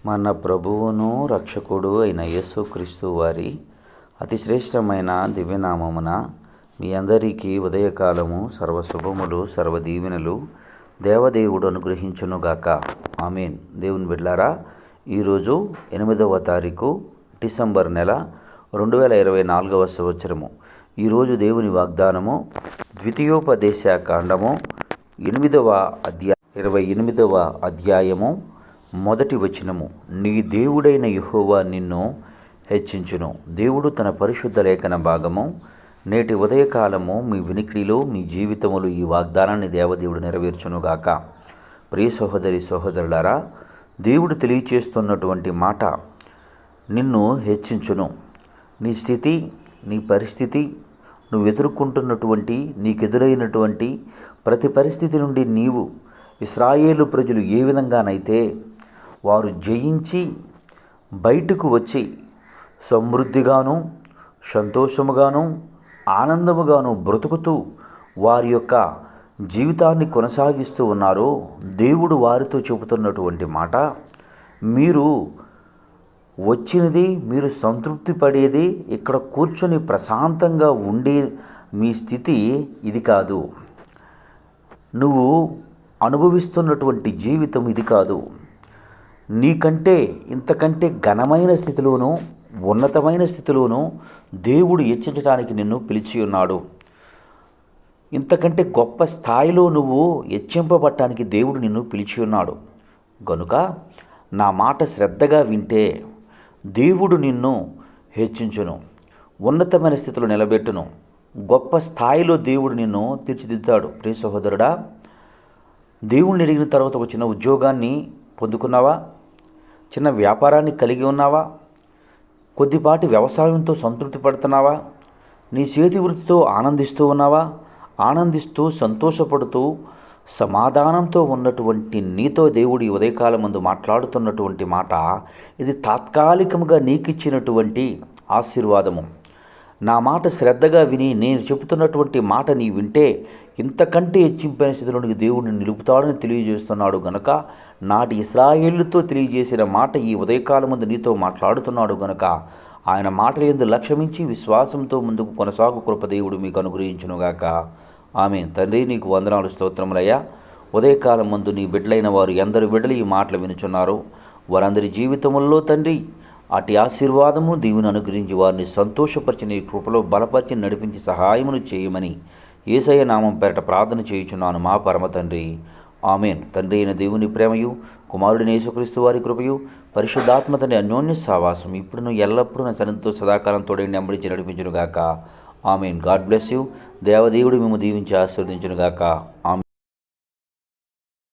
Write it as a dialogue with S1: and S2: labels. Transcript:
S1: మన ప్రభువును రక్షకుడు అయిన యేసుక్రీస్తు వారి అతి శ్రేష్టమైన దివ్యనామమున మీ అందరికీ ఉదయకాలము సర్వశుభములు సర్వదీవెనలు దేవదేవుడు అనుగ్రహించునుగాక. ఆమేన్. దేవుని బిడ్డలారా, ఈరోజు 8వ తారీఖు డిసెంబర్ నెల 2024 సంవత్సరము. ఈరోజు దేవుని వాగ్దానము ద్వితీయోపదేశ కాండము 28వ అధ్యాయము మొదటి వచనము. నీ దేవుడైన యెహోవా నిన్ను హెచ్చించును. దేవుడు తన పరిశుద్ధ లేఖన భాగము నేటి ఉదయకాలము మీ వినికిడిలో మీ జీవితములు ఈ వాగ్దానాన్ని దేవదేవుడు నెరవేర్చునుగాక. ప్రియ సహోదరి సహోదరులారా, దేవుడు తెలియచేస్తున్నటువంటి మాట నిన్ను హెచ్చించును. నీ స్థితి, నీ పరిస్థితి, నువ్వు ఎదుర్కొంటున్నటువంటి నీకెదురైనటువంటి ప్రతి పరిస్థితి నుండి నీవు ఇశ్రాయేలు ప్రజలు ఏ విధంగానైతే వారు జయించి బయటకు వచ్చి సమృద్ధిగాను సంతోషముగాను ఆనందముగాను బ్రతుకుతూ వారి యొక్క జీవితాన్ని కొనసాగిస్తూ ఉన్నారో, దేవుడు వారితో చెబుతున్నటువంటి మాట, మీరు వచ్చినది, మీరు సంతృప్తి పడేది, ఇక్కడ కూర్చొని ప్రశాంతంగా ఉండే మీ స్థితి ఇది కాదు. నువ్వు అనుభవిస్తున్నటువంటి జీవితం ఇది కాదు. నీకంటే ఇంతకంటే ఘనమైన స్థితిలోనూ ఉన్నతమైన స్థితిలోనూ దేవుడు హెచ్చించడానికి నిన్ను పిలిచి ఉన్నాడు. ఇంతకంటే గొప్ప స్థాయిలో నువ్వు హెచ్చింపబడటానికి దేవుడు నిన్ను పిలిచి ఉన్నాడు. గనుక నా మాట శ్రద్ధగా వింటే దేవుడు నిన్ను హెచ్చించును, ఉన్నతమైన స్థితిలో నిలబెట్టును, గొప్ప స్థాయిలో దేవుడు నిన్ను తీర్చిదిద్దాడు. ప్రియ సహోదరుడా, దేవుణ్ణి ఎరిగిన తర్వాత వచ్చిన ఉద్యోగాన్ని పొందుకున్నావా? చిన్న వ్యాపారాన్ని కలిగి ఉన్నావా? కొద్దిపాటి వ్యవసాయంతో సంతృప్తి పడుతున్నావా? నీ చేతి వృత్తితో ఆనందిస్తూ ఉన్నావా? ఆనందిస్తూ సంతోషపడుతూ సమాధానంతో ఉన్నటువంటి నీతో దేవుడు ఈ ఉదయకాలం ముందు మాట్లాడుతున్నటువంటి మాట, ఇది తాత్కాలికంగా నీకిచ్చినటువంటి ఆశీర్వాదము. నా మాట శ్రద్ధగా విని నేను చెబుతున్నటువంటి మాట నీ వింటే ఇంతకంటే హెచ్చింపైన స్థితిలోనికి దేవుడిని నిలుపుతాడని తెలియజేస్తున్నాడు. గనుక నాటి ఇశ్రాయేలుతో తెలియజేసిన మాట ఈ ఉదయకాలం ముందు నీతో మాట్లాడుతున్నాడు. గనుక ఆయన మాటల యందు లక్ష్యమించి విశ్వాసంతో ముందుకు కొనసాగు కృప దేవుడు మీకు అనుగ్రహించునుగాక. ఆమేన్. తండ్రి, నీకు వందనాలు, స్తోత్రములయ్యా. ఉదయకాలం ముందు నీ బిడ్డలైన వారు ఎందరు బిడ్డలు ఈ మాటలు వినుచున్నారు, వారందరి జీవితముల్లో తండ్రి అటు ఆశీర్వాదము దీవుని అనుగ్రహించి వారిని సంతోషపరిచి నీ కృపలో బలపరిచి నడిపించి సహాయమును చేయమని యేసయ్య నామం పేరట ప్రార్థన చేయుచున్నాను మా పరమ తండ్రి. ఆమేన్. తండ్రి అయిన దేవుని ప్రేమయు, కుమారుడిని యేసుక్రీస్తు వారి కృపయు, పరిశుద్ధాత్మ తండ్రి అన్యోన్య సావాసం ఇప్పుడును ఎల్లప్పుడూ నా సన్నిధితో సదాకాలం తోడని నెమ్మడించి నడిపించునుగాక. ఆమేన్. God bless you. దేవదేవుడు మేము దీవించి ఆశీర్వదించునుగాక. ఆమేన్.